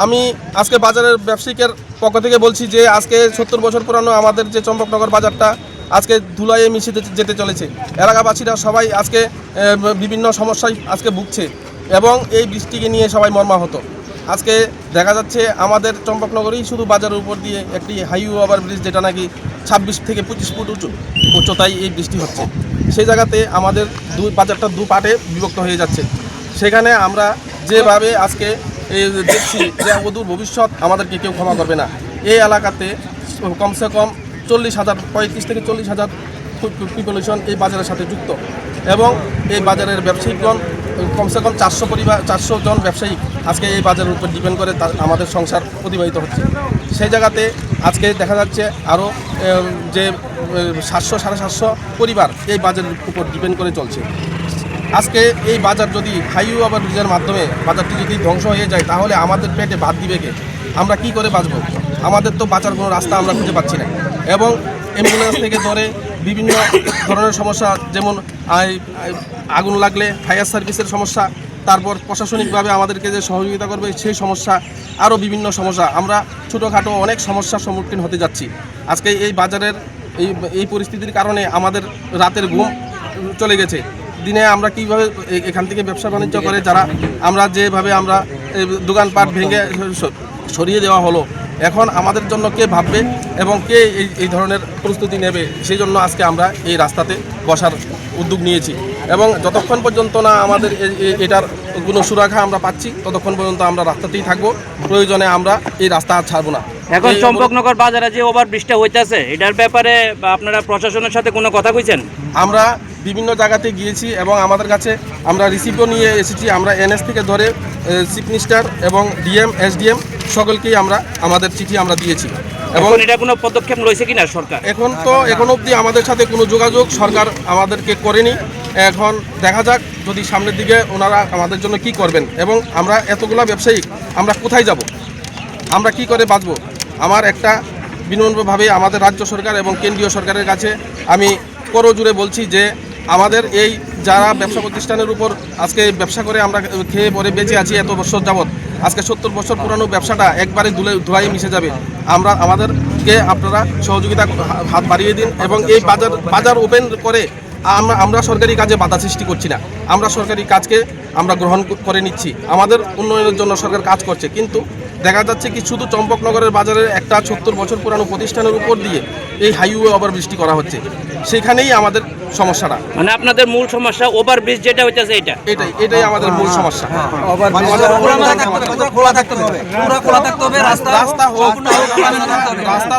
আমি আজকে বাজারের ব্যবসায়িকের পক্ষ থেকে বলছি যে আজকে 70 বছর পুরানো আমাদের যে চম্পকনগর বাজারটা আজকে ধুলাইয়ে মিশে যেতে চলেছে। এলাকাবাসীরা সবাই আজকে বিভিন্ন সমস্যায় আজকে ভুগছে এবং এই বৃষ্টিকে নিয়ে সবাই মর্মাহত। আজকে দেখা যাচ্ছে আমাদের চম্পকনগরেই শুধু বাজারের উপর দিয়ে একটি হাইওয়ে ওভারব্রিজ, যেটা নাকি 26 থেকে 25 ফুট উচ্চতায় এই বৃষ্টি হচ্ছে, সেই জায়গাতে আমাদের বাজারটা দু পার্টে বিভক্ত হয়ে যাচ্ছে। সেখানে আমরা যেভাবে আজকে দেখছি যে অদূর ভবিষ্যৎ আমাদেরকে কেউ ক্ষমা করবে না। এই এলাকাতে কমসে কম 40,000, 35 থেকে 40,000 পপুলেশন এই বাজারের সাথে যুক্ত এবং এই বাজারের ব্যবসায়িকগণ কমসে কম 400 জন ব্যবসায়ী আজকে এই বাজারের উপর ডিপেন্ড করে আমাদের সংসার অতিবাহিত হচ্ছে। সেই জায়গাতে আজকে দেখা যাচ্ছে আরও যে 700-750 পরিবার এই বাজারের উপর ডিপেন্ড করে চলছে। আজকে এই বাজার যদি হাইওয়ে ওভারব্রিজের মাধ্যমে বাজারটি যদি ধ্বংস হয়ে যায়, তাহলে আমাদের পেটে ভাত দিবে কে? আমরা কি করে বাঁচব? আমাদের তো বাঁচার কোনো রাস্তা আমরা খুঁজে পাচ্ছি না। এবং অ্যাম্বুলেন্স থেকে ধরে বিভিন্ন ধরনের সমস্যা, যেমন আগুন লাগলে ফায়ার সার্ভিসের সমস্যা, তারপর প্রশাসনিকভাবে আমাদেরকে যে সহযোগিতা করবে সেই সমস্যা, আরও বিভিন্ন সমস্যা, আমরা ছোটোখাটো অনেক সমস্যার সম্মুখীন হতে যাচ্ছি। আজকে এই বাজারের এই পরিস্থিতির কারণে আমাদের রাতের ঘুম চলে গেছে। দিনে আমরা কীভাবে এখান থেকে ব্যবসা বাণিজ্য করে আমরা যেভাবে আমরা দোকানপাট ভেঙে সরিয়ে দেওয়া হলো, এখন আমাদের জন্য কে ভাববে এবং কে এই ধরনের প্রস্তুতি নেবে? সেই জন্য আজকে আমরা এই রাস্তাতে বসার উদ্যোগ নিয়েছি এবং যতক্ষণ পর্যন্ত না আমাদের এটার কোনো সুরক্ষা আমরা পাচ্ছি, ততক্ষণ পর্যন্ত আমরা রাস্তাতেই থাকবো। প্রয়োজনে আমরা এই রাস্তা আর ছাড়বো না। এখন চম্পকনগর বাজারে যে ওভারব্রিজটা হইতেছে, এটার ব্যাপারে আপনারা প্রশাসনের সাথে কোনো কথা কইছেন? আমরা বিভিন্ন জায়গাতে গিয়েছি এবং আমাদের কাছে আমরা রিসিপ্টও নিয়ে এসেছি। আমরা এনএস থেকে ধরে চিফ মিনিস্টার এবং ডিএম, এসডিএম সকলকেই আমাদের চিঠি আমরা দিয়েছি। এবং এটা কোনো পদক্ষেপ রয়েছে কিনা সরকার? এখন অবধি আমাদের সাথে কোনো যোগাযোগ সরকার আমাদেরকে করেনি। এখন দেখা যাক যদি সামনের দিকে ওনারা আমাদের জন্য কি করবেন এবং আমরা এতগুলা ব্যবসায়িক আমরা কোথায় যাব, আমরা কি করে বাঁচব। আমার একটা বিনম্রভাবে আমাদের রাজ্য সরকার এবং কেন্দ্রীয় সরকারের কাছে আমি করজোড়ে বলছি যে আমাদের এই যারা ব্যবসা প্রতিষ্ঠানের উপর আজকে ব্যবসা করে আমরা খেয়ে পরে বেঁচে আছি এত বছর যাবৎ, আজকে 70 বছর পুরানো ব্যবসাটা একবারে ধুলাই মিশে যাবে। আমাদেরকে আপনারা সহযোগিতা হাত বাড়িয়ে দিন এবং এই বাজার ওপেন করে আমরা সরকারি কাজে বাধা সৃষ্টি করছি না। আমরা সরকারি কাজকে আমরা গ্রহণ করে নিচ্ছি। আমাদের উন্নয়নের জন্য সরকার কাজ করছে, কিন্তু দেখা যাচ্ছে কি শুধু চম্পকনগরের বাজারের একটা 70 বছর পুরানো প্রতিষ্ঠানের উপর দিয়ে এই হাইওয়ে ওভারব্রিজটি করা হচ্ছে। সেখানেই আমাদের সমস্যাটা, মানে আপনাদের মূল সমস্যা ওভারব্রিজ যেটা হইতেছে এটাই আমাদের মূল সমস্যা। রাস্তা